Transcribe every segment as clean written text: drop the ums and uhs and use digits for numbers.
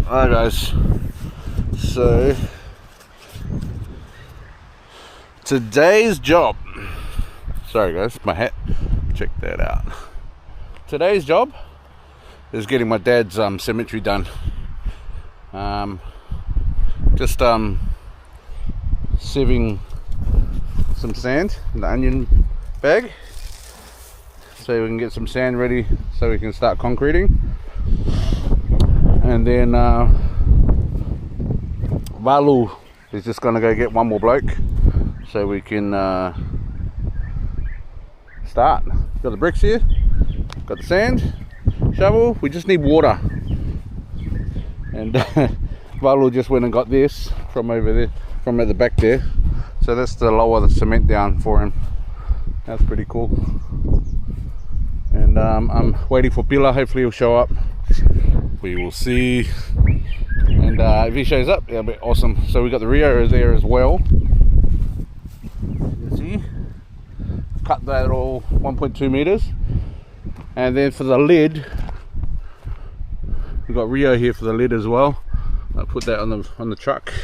Alright guys, so today's job, sorry guys, my hat, check that out. Today's job is getting my dad's cemetery done. Just sieving some sand in the onion bag so we can get some sand ready so we can start concreting. And then Valu is just gonna go get one more bloke so we can start. Got the bricks here, got the sand, shovel, we just need water. And Valu just went and got this from over there, from at the back there. So that's to lower the cement down for him. That's pretty cool. And I'm waiting for Pila, hopefully he'll show up. We will see. And if he shows up, that'll be awesome. So we got the Rio there as well. You see? Cut that all 1.2 meters. And then for the lid, we've got Rio here for the lid as well. I'll put that on the truck.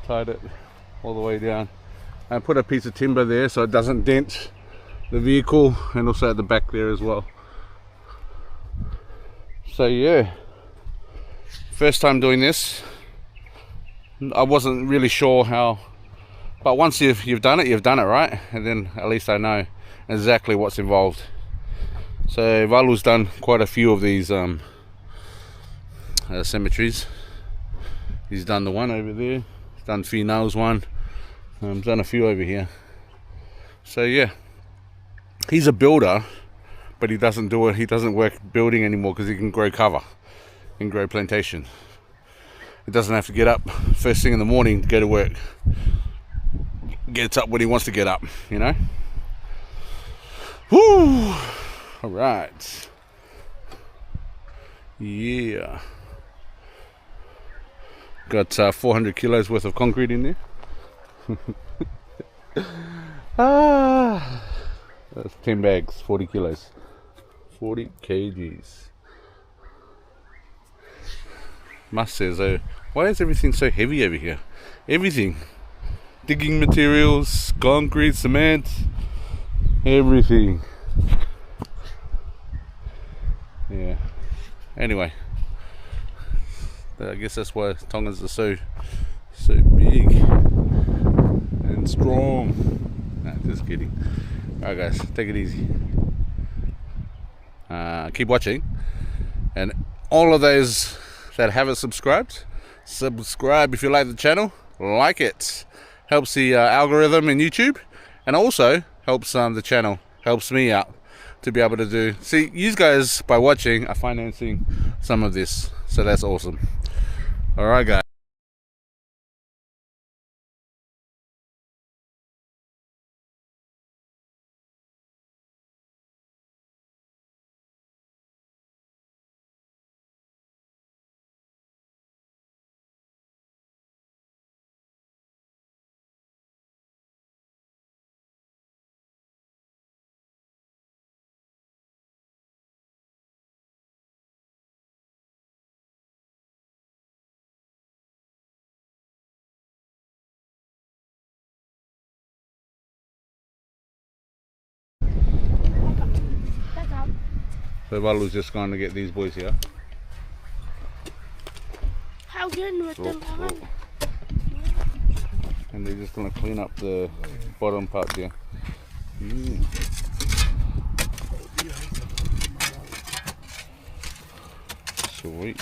Tied it all the way down. And put a piece of timber there so it doesn't dent the vehicle, and also at the back there as well. So yeah, first time doing this. I wasn't really sure how, but once you've done it, right? And then at least I know exactly what's involved. So Valu's done quite a few of these cemeteries. He's done the one over there, he's done Finau's one, done a few over here. So yeah, he's a builder, but he doesn't work building anymore because he can grow cover, he can grow plantation. He doesn't have to get up first thing in the morning to go to work. Gets up when he wants to get up, you know. Woo! All right. Yeah. Got 400 kilos worth of concrete in there. That's 10 bags, 40 kilos. 40 kgs. Must says though, why is everything so heavy over here? Everything. Digging materials, concrete, cement, everything. Yeah. Anyway, I guess that's why Tongans are so big and strong. Nah, just kidding. Alright guys, take it easy. Keep watching, and all of those that haven't subscribed, subscribe if you like the channel. Like it. Helps the algorithm in YouTube, and also helps the channel, helps me out to be able to do. See, you guys by watching are financing some of this, so that's awesome. All right, guys. So Valu's just going to get these boys here. How good with them on? And they're just going to clean up the bottom part here. Sweet.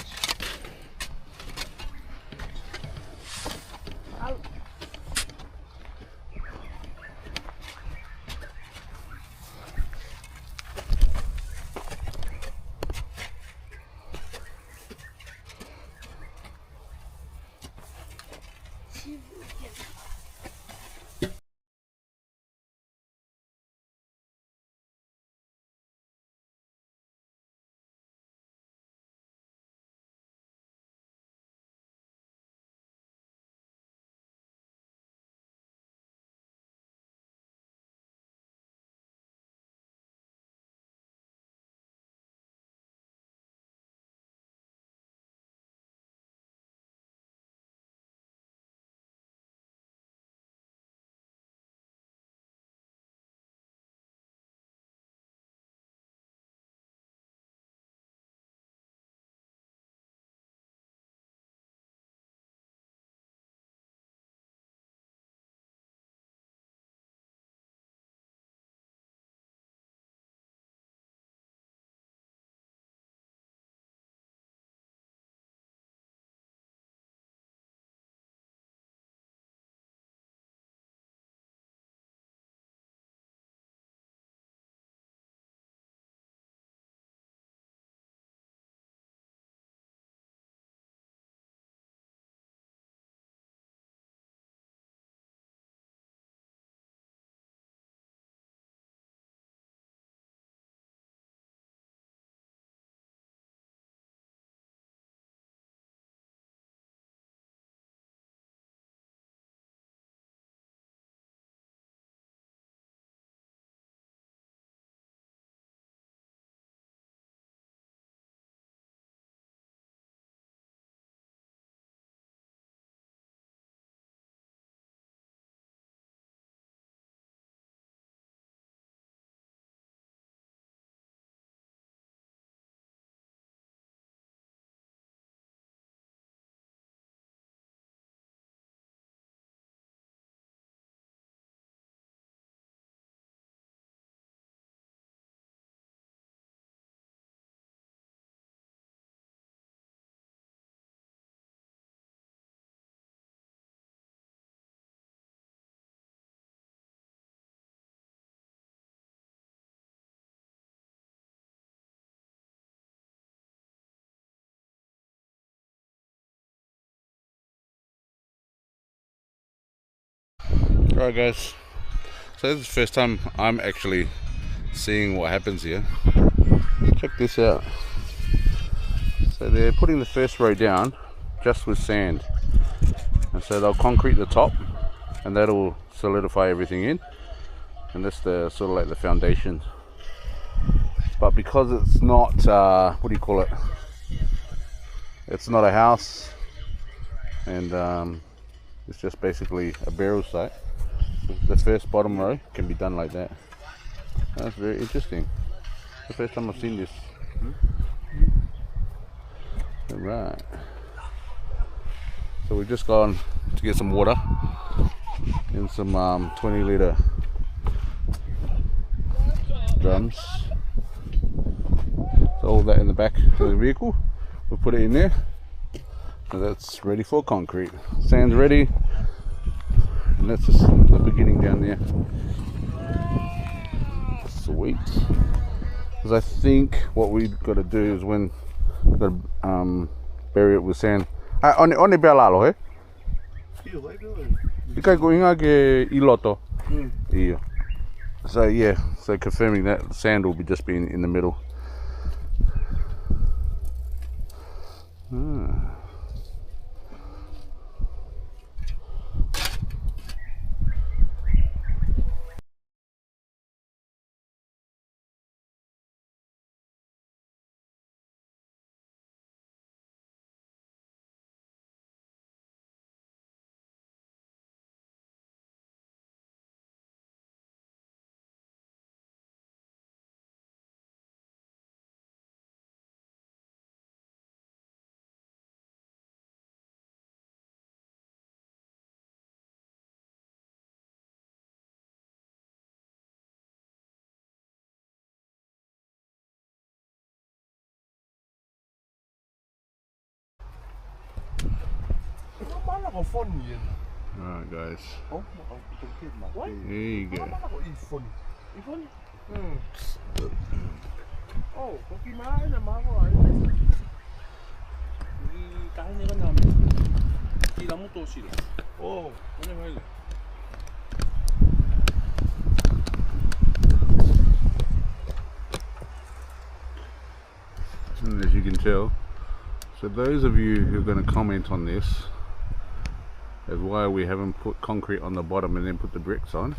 Alright guys, so this is the first time I'm actually seeing what happens here. Check this out. So they're putting the first row down just with sand, and so they'll concrete the top and that'll solidify everything in, and that's the sort of like the foundation. But because it's not what do you call it, it's not a house, and it's just basically a burial site, the first bottom row can be done like that. That's very interesting. The first time I've seen this. Alright, so we've just gone to get some water in some 20-litre drums. So all that in the back of the vehicle, we'll put it in there, and that's ready for concrete. Sand's ready, and that's just the beginning down there. Sweet. Because I think what we've got to do is when we've got to bury it with sand. On the belalo, eh? Ikai ko inga ke iloto. Iyo. So yeah, so confirming that sand will be just being in the middle. Alright guys, there you go. And as you can tell, so those of you who are going to comment on this as why we haven't put concrete on the bottom and then put the bricks on,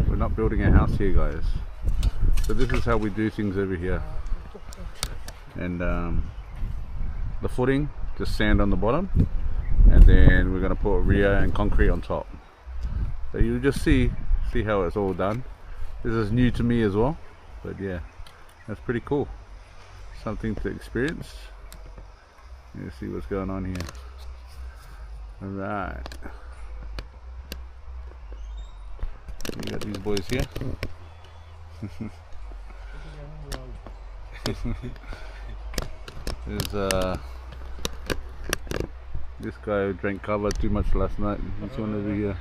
we're not building a house here guys. So this is how we do things over here, and the footing, just sand on the bottom, and then we're going to put rear and concrete on top. So you just see how it's all done. This is new to me as well, but yeah, that's pretty cool, something to experience. You see what's going on here. Alright, you got these boys here. There's this guy who drank kava too much last night. This one over here.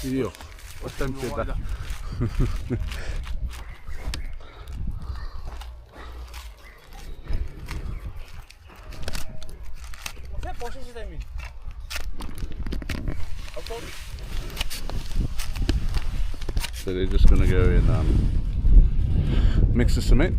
Iyo, ostan sieltä. So they're just going to go and mix the cement.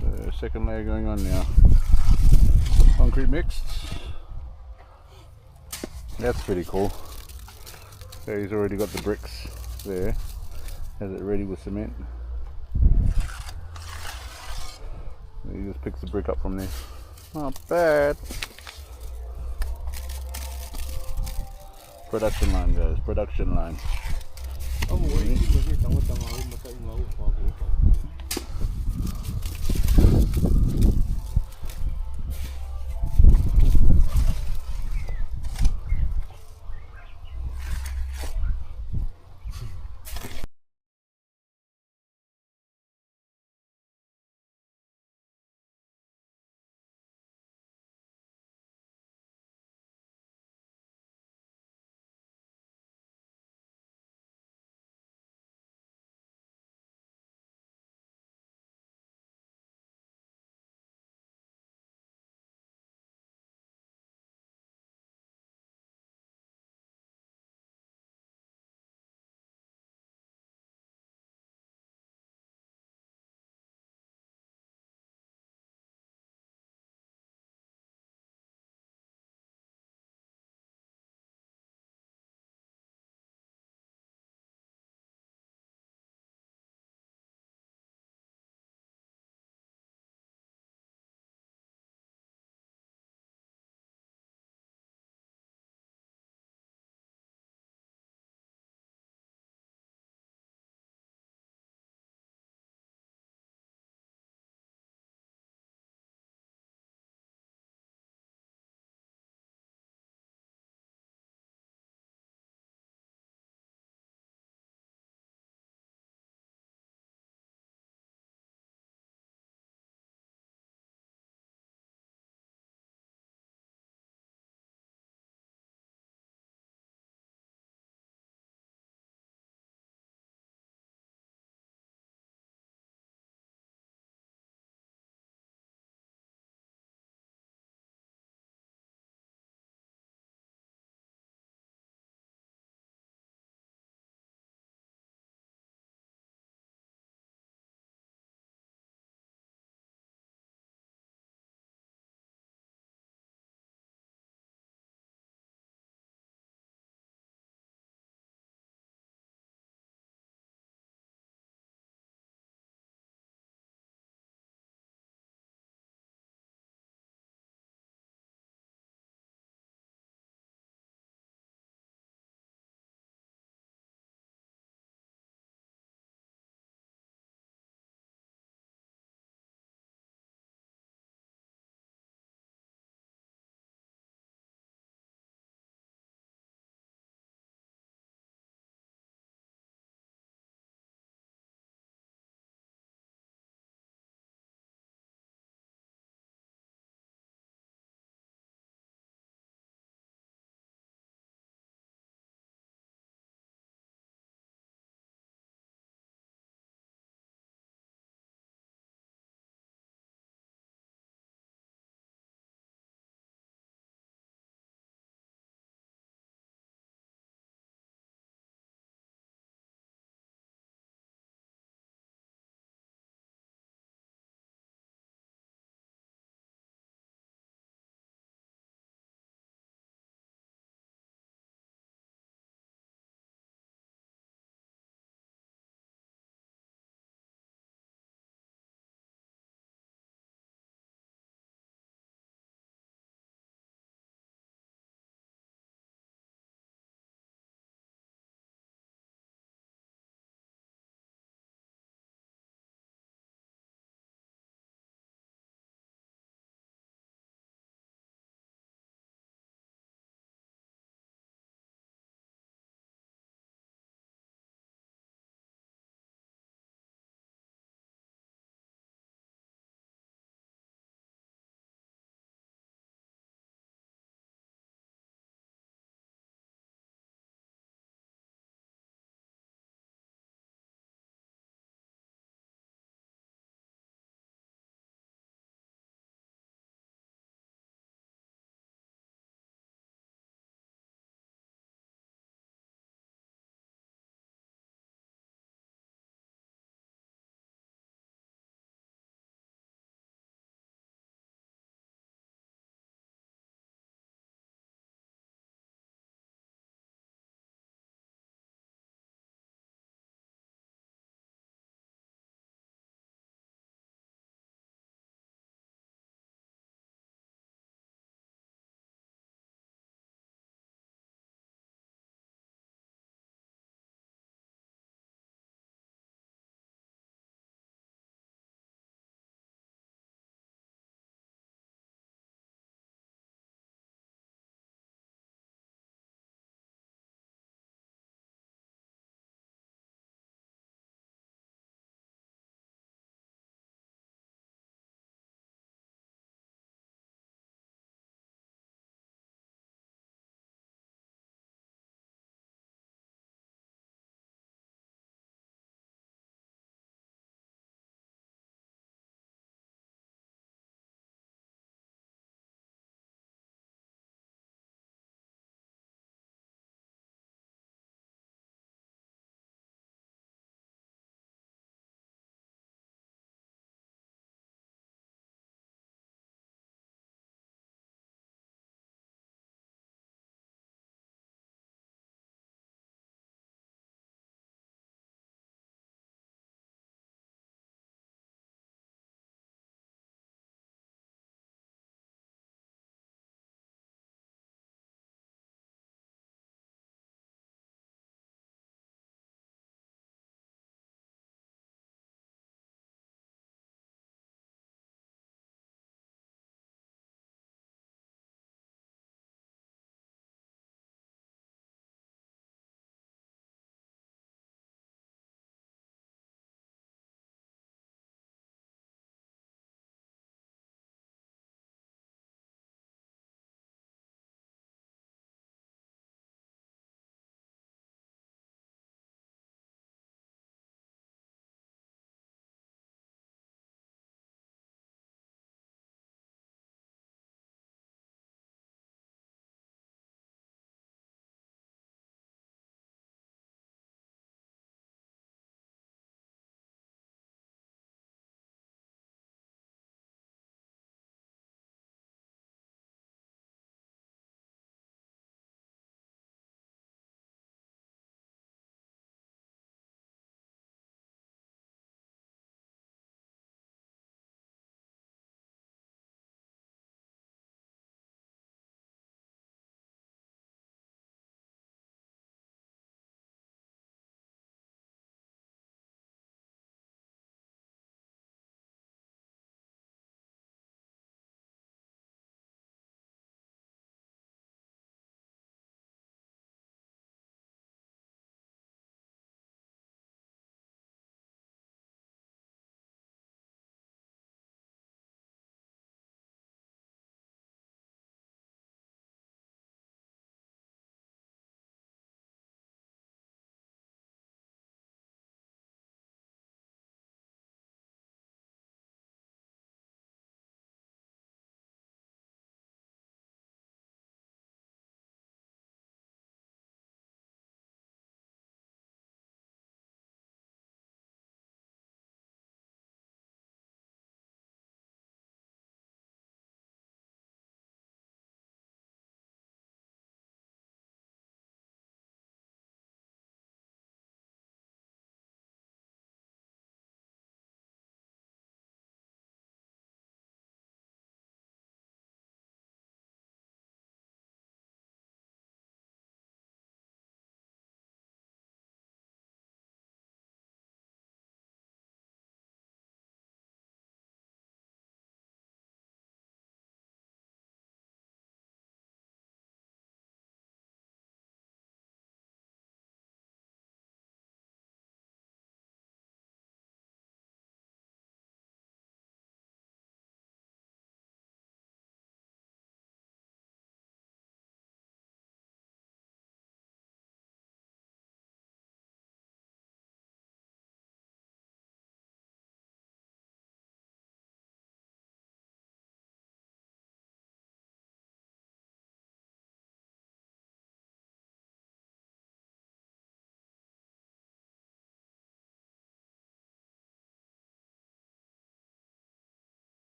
So second layer going on now. Concrete mixed. That's pretty cool. So he's already got the bricks there. Has it ready with cement. He just picks the brick up from there. Not bad. Production line, guys. Production line.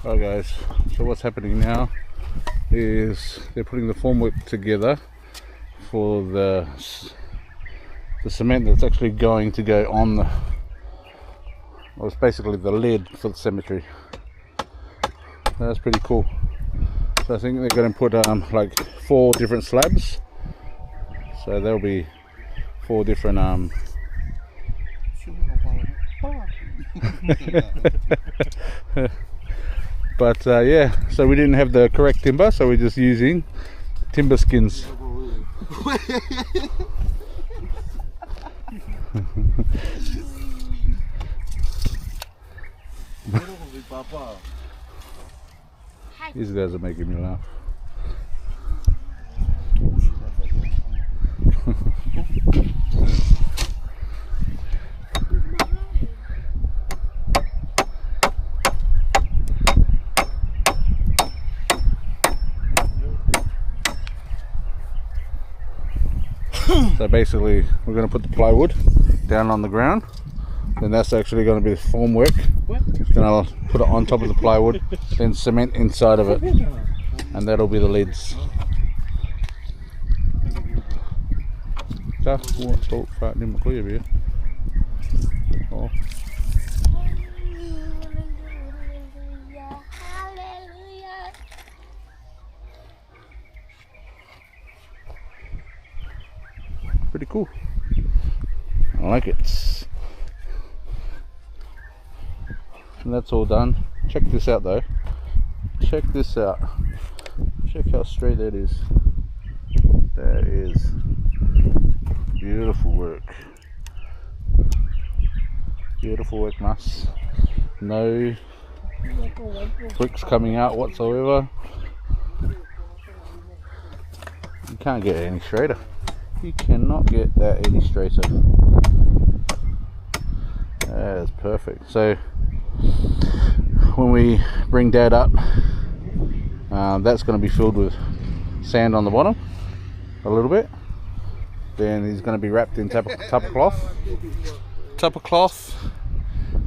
Alright guys, so what's happening now is they're putting the formwork together for the cement that's actually going to go on the, well, it's basically the lead for the cemetery. That's pretty cool. So I think they're going to put like 4 different slabs. So there'll be 4 different but yeah, so we didn't have the correct timber, so we're just using timber skins. These guys are making me laugh. So basically we're going to put the plywood down on the ground, then that's actually going to be the formwork. Then I'll put it on top of the plywood, then cement inside of it, and that'll be the lids. Oh. Pretty cool. I like it. And that's all done. Check this out though. Check this out. Check how straight that is. That is beautiful work. Beautiful work, Mas. No bricks coming out whatsoever. You can't get it any straighter. You cannot get that any straighter. That is perfect. So when we bring Dad up, that's going to be filled with sand on the bottom a little bit. Then he's going to be wrapped in tupper cloth,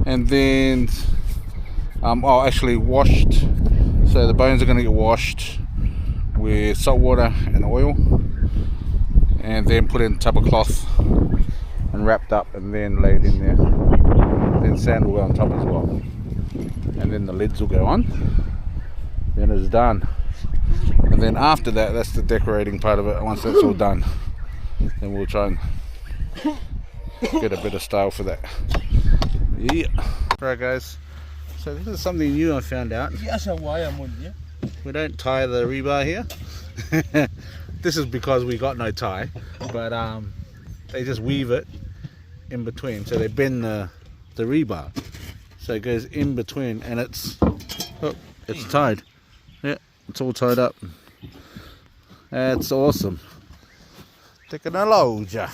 and then actually washed. So the bones are going to get washed with salt water and oil, and then put in tupper cloth and wrapped up, and then laid in there. Then sand will go on top as well, and then the lids will go on. Then it's done. And then after that, that's the decorating part of it. Once that's all done, then we'll try and get a bit of style for that. Yeah. Right guys, so this is something new I found out. We don't tie the rebar here. This is because we got no tie, but they just weave it in between. So they bend the rebar, so it goes in between, and it's tied. Yeah, it's all tied up. That's awesome. Technology.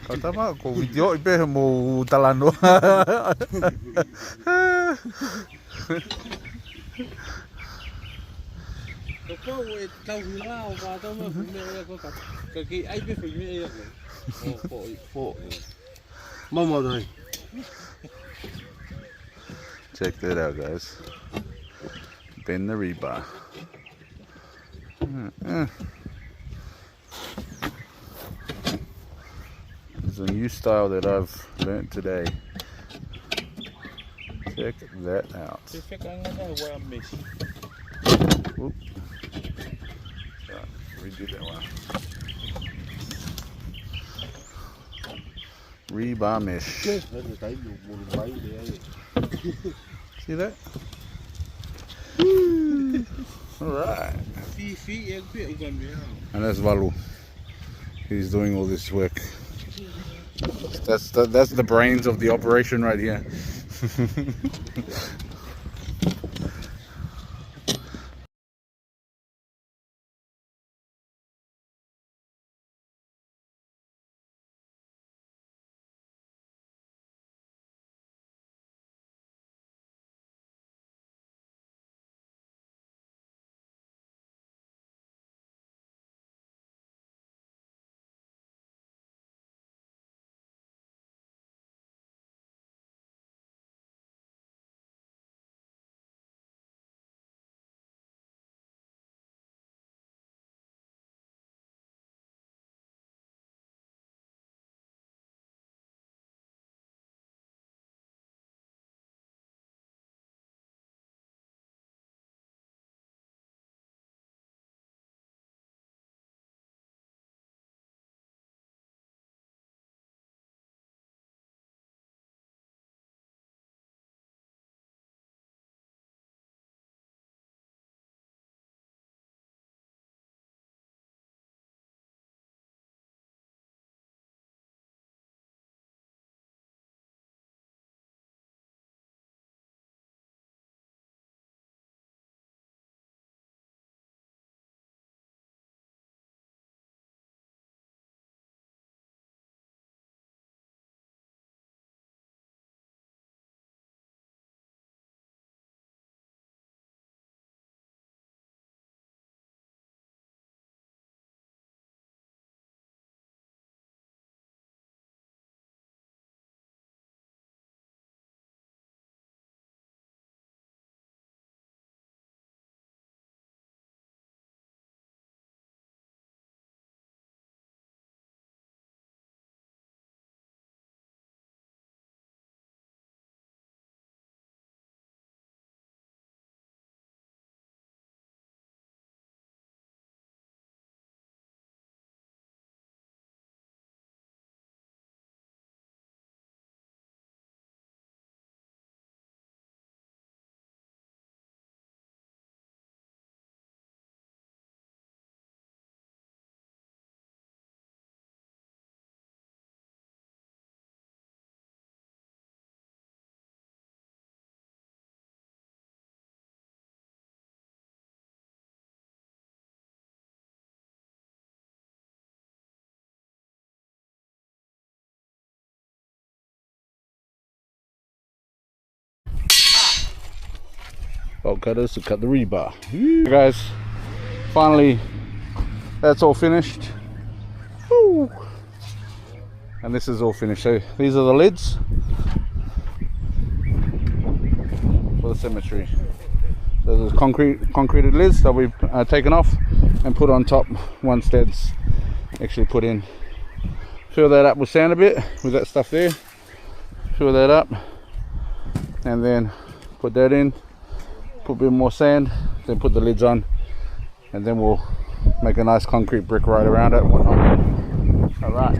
Kau tama ko video ipe mo talano. Check that out, guys. Bend the rebar. It's a new style that I've learnt today. Check that out. Whoop. Right, redo that one. Rebar mesh. See that? Alright. And that's Valu. He's doing all this work. That's the brains of the operation right here. Bolt cutters to cut the rebar. Hey guys, finally that's all finished. Woo. And this is all finished. So these are the lids for the cemetery. So there's concreted lids that we've taken off and put on top once that's actually put in. Fill that up with sand a bit with that stuff there. Fill that up and then put that in. Put a bit more sand, then put the lids on, and then we'll make a nice concrete brick right around it and whatnot. All right.